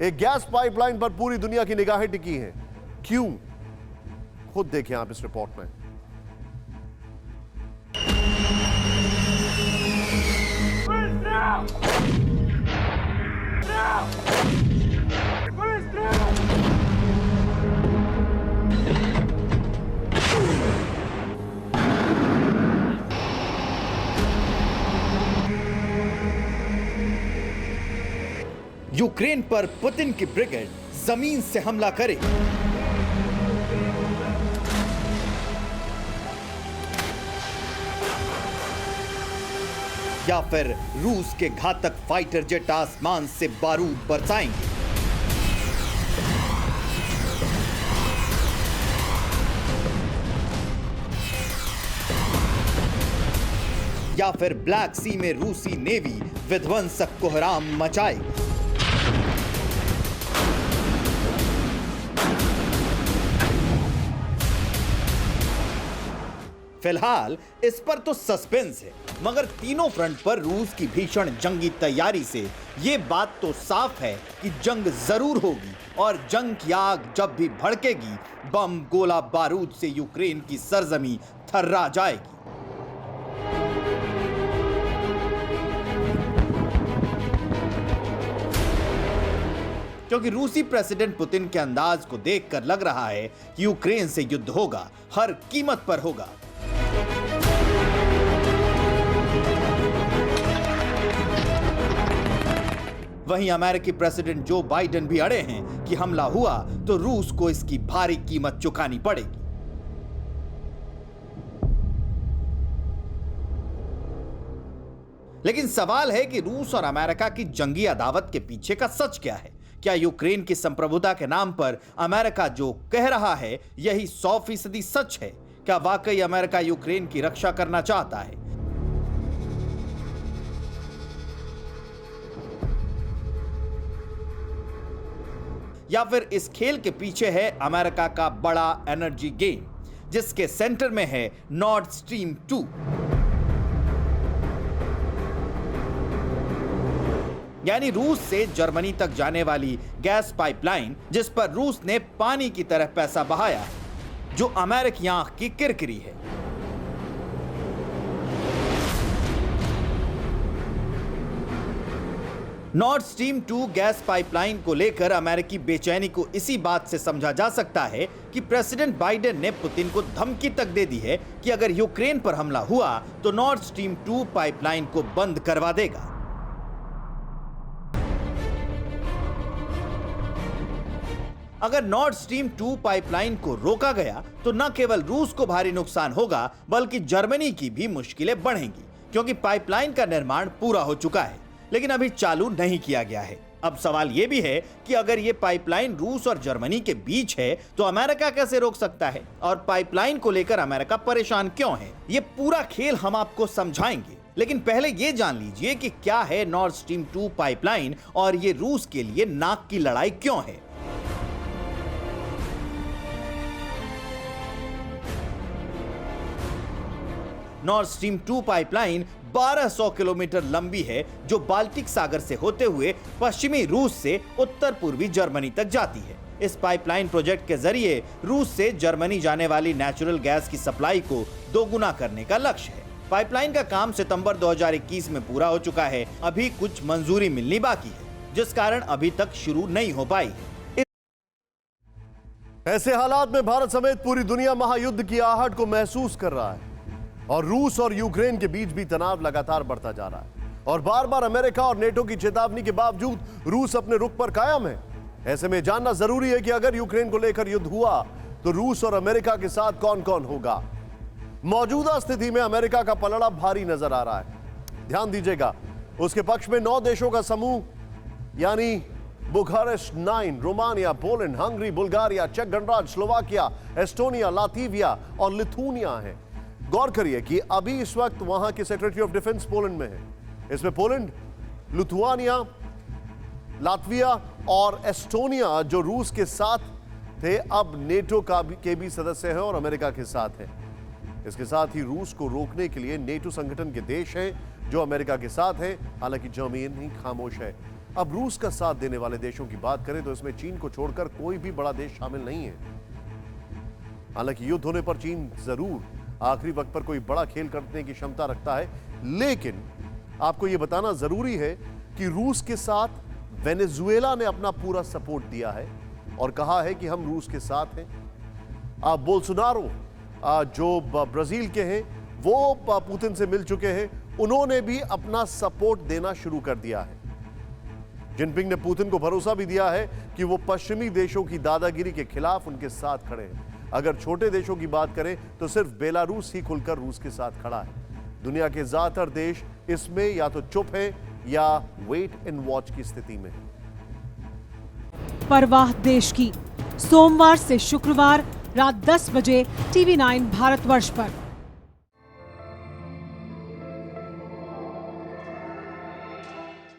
एक gas pipeline पर पूरी दुनिया की निगाहें टिकी हैं। क्यों? खुद देखें आप इस रिपोर्ट में। यूक्रेन पर पुतिन की ब्रिगेड जमीन से हमला करे। या फिर रूस के घातक फाइटर जेट आसमान से बारूद बरसाएंगे। या फिर ब्लैक सी में रूसी नेवी विध्वंसक कोहराम मचाएगी। फिलहाल इस पर तो सस्पेंस है, मगर तीनों फ्रंट पर रूस की भीषण जंगी तैयारी से यह बात तो साफ है कि जंग जरूर होगी और जंग की आग जब भी भड़केगी, बम गोला बारूद से यूक्रेन की सरजमी थर्रा जाएगी। क्योंकि रूसी प्रेसिडेंट पुतिन के अंदाज को देखकर लग रहा है कि यूक्रेन से युद्ध होगा, हर कीमत पर होगा। वहीं अमेरिकी प्रेसिडेंट जो बाइडेन भी अड़े हैं कि हमला हुआ तो रूस को इसकी भारी कीमत चुकानी पड़ेगी। लेकिन सवाल है कि रूस और अमेरिका की जंगी अदावत के पीछे का सच क्या है? क्या यूक्रेन की संप्रभुता के नाम पर अमेरिका जो कह रहा है यही 100% सच है? क्या वाकई अमेरिका यूक्रेन की रक्षा करना चाहता है? या फिर इस खेल के पीछे है अमेरिका का बड़ा एनर्जी गेम, जिसके सेंटर में है नॉर्ड स्ट्रीम 2। यानी रूस से जर्मनी तक जाने वाली गैस पाइपलाइन, जिस पर रूस ने पानी की तरह पैसा बहाया, जो अमेरिकी आंख की किरकिरी है। नॉर्ड स्ट्रीम 2 गैस पाइपलाइन को लेकर अमेरिकी बेचैनी को इसी बात से समझा जा सकता है कि प्रेसिडेंट बाइडेन ने पुतिन को धमकी तक दे दी है कि अगर यूक्रेन पर हमला हुआ तो नॉर्ड स्ट्रीम 2 पाइपलाइन को बंद करवा देगा। अगर नॉर्ड स्ट्रीम 2 पाइपलाइन को रोका गया तो न केवल रूस को भारी नुकसान होगा, बल्कि जर्मनी की भी मुश्किलें बढ़ेंगी, क्योंकि पाइपलाइन का निर्माण पूरा हो चुका है लेकिन अभी चालू नहीं किया गया है। अब सवाल यह भी है कि अगर यह पाइपलाइन रूस और जर्मनी के बीच है तो अमेरिका कैसे रोक सकता है, और पाइपलाइन को लेकर अमेरिका परेशान क्यों है? यह पूरा खेल हम आपको समझाएंगे, लेकिन पहले यह जान लीजिए कि क्या है नॉर्ड स्ट्रीम 2 पाइपलाइन और यह रूस के लिए नाक की लड़ाई क्यों है। नॉर्ड स्ट्रीम 2 पाइपलाइन 1200 किलोमीटर लंबी है, जो बाल्टिक सागर से होते हुए पश्चिमी रूस से उत्तर पूर्वी जर्मनी तक जाती है। इस पाइपलाइन प्रोजेक्ट के जरिए रूस से जर्मनी जाने वाली नेचुरल गैस की सप्लाई को दोगुना करने का लक्ष्य है। पाइपलाइन का काम सितंबर 2021 में पूरा हो चुका है। अभी कुछ मंजूरी मिलनी बाकी है, जिस कारण अभी तक शुरू नहीं हो पाई। ऐसे हालात में भारत समेत पूरी दुनिया महायुद्ध की आहट को महसूस कर रहा है और रूस और यूक्रेन के बीच भी तनाव लगातार बढ़ता जा रहा है और बार बार अमेरिका और नेटो की चेतावनी के बावजूद रूस अपने रुख पर कायम है। ऐसे में जानना जरूरी है कि अगर यूक्रेन को लेकर युद्ध हुआ तो रूस और अमेरिका के साथ कौन कौन होगा। मौजूदा स्थिति में अमेरिका का पलड़ा भारी नजर आ रहा है। ध्यान दीजिएगा, उसके पक्ष में 9 देशों का समूह यानी Bucharest 9, Romania, Poland, Hungary, Bulgaria, चेक गणराज्य, स्लोवाकिया, एस्टोनिया, लातविया और लिथुआनिया है। गौर करिए कि अभी इस वक्त वहां के सेक्रेटरी ऑफ डिफेंस पोलैंड में है। इसमें पोलैंड, लिथुआनिया, लातविया और एस्टोनिया जो रूस के साथ थे, अब नेटो के भी सदस्य हैं और अमेरिका के साथ हैं। इसके साथ ही रूस को रोकने के लिए नेटो संगठन के देश हैं जो अमेरिका के साथ हैं। हालांकि जर्मनी खामोश है। अब रूस का साथ देने वाले देशों की बात करें तो इसमें चीन को छोड़कर कोई भी बड़ा देश शामिल नहीं है। हालांकि युद्ध होने पर चीन जरूर आखिरी वक्त पर कोई बड़ा खेल करने की क्षमता रखता है, लेकिन आपको यह बताना जरूरी है कि रूस के साथ वेनेजुएला ने अपना पूरा सपोर्ट दिया है और कहा है कि हम रूस के साथ हैं। बोल्सोनारो जो ब्राजील के हैं वो पुतिन से मिल चुके हैं, उन्होंने भी अपना सपोर्ट देना शुरू कर दिया है। जिनपिंग ने पुतिन को भरोसा भी दिया है कि वो पश्चिमी देशों की दादागिरी के खिलाफ उनके साथ खड़े हैं। अगर छोटे देशों की बात करें तो सिर्फ बेलारूस ही खुलकर रूस के साथ खड़ा है। दुनिया के ज्यादातर देश इसमें या तो चुप है या वेट एंड वॉच की स्थिति में है। परवाह देश की, सोमवार से शुक्रवार रात 10 बजे TV9 भारतवर्ष पर।